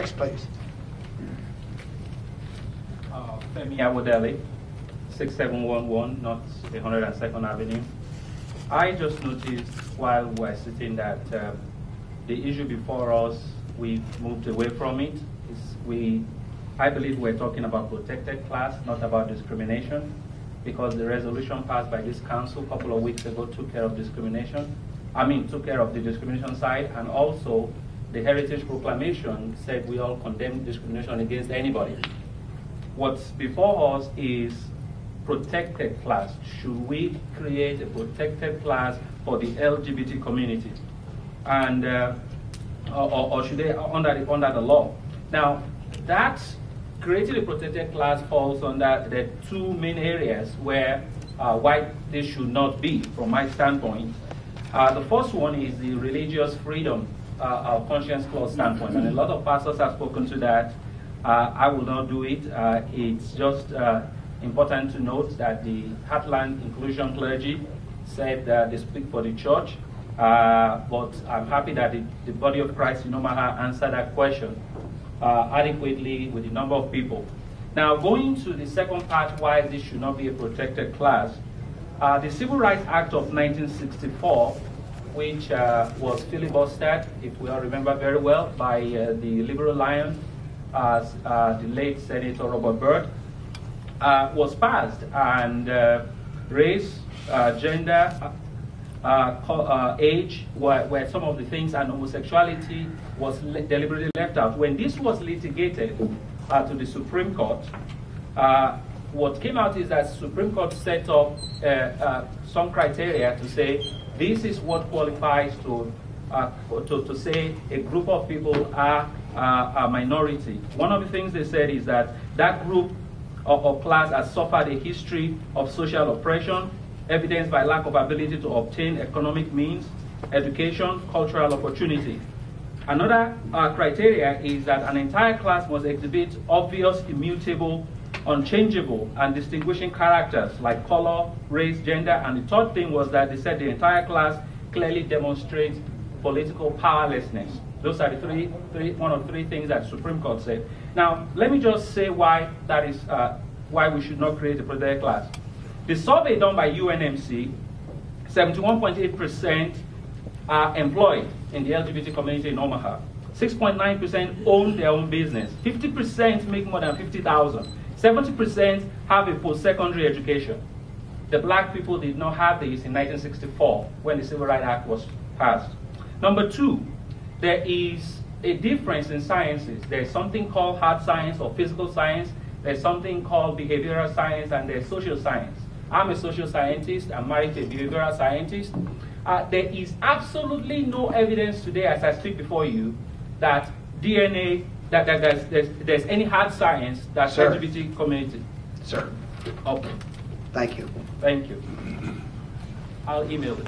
Next, please. Femi Awodele, 6711 North 102nd Avenue. I just noticed while we're sitting that the issue before us, we've moved away from it. I believe we're talking about protected class, not about discrimination, because the resolution passed by this council a couple of weeks ago took care of discrimination. Took care of the discrimination side, and also the Heritage Proclamation said we all condemn discrimination against anybody. What's before us is protected class. Should we create a protected class for the LGBT community? And, or should they, under the law? Now, that creating a protected class falls under the two main areas where why they should not be, from my standpoint. The first one is the religious freedom conscience clause standpoint, and a lot of pastors have spoken to that. I will not do it. It's just important to note that the Heartland Inclusion Clergy said that they speak for the church, but I'm happy that the body of Christ in Omaha answered that question adequately with the number of people. Now, going to the second part, why this should not be a protected class, the Civil Rights Act of 1964, which was filibustered, if we all remember very well, by the Liberal Lion, the late Senator Robert Byrd, was passed, and race, gender, age were some of the things, and homosexuality was deliberately left out. When this was litigated to the Supreme Court, what came out is that Supreme Court set up some criteria to say this is what qualifies to say a group of people are a minority. One of the things they said is that that group or class has suffered a history of social oppression, evidenced by lack of ability to obtain economic means, education, cultural opportunity. Another criteria is that an entire class must exhibit obvious, immutable, unchangeable, and distinguishing characters like color, race, gender, and the third thing was that they said the entire class clearly demonstrates political powerlessness. Those are the one of three things that Supreme Court said. Now, let me just say why that is, why we should not create a protected class. The survey done by UNMC, 71.8% are employed in the LGBT community in Omaha. 6.9% own their own business. 50% make more than $50,000. 70% have a post-secondary education. The black people did not have this in 1964 when the Civil Rights Act was passed. Number two, there is a difference in sciences. There's something called hard science or physical science. There's something called behavioral science, and there's social science. I'm a social scientist. I'm married to a behavioral scientist. There is absolutely no evidence today, as I speak before you, that DNA, that there's any hard science that LGBT community. Sir. Okay. Thank you. Thank you. I'll email it.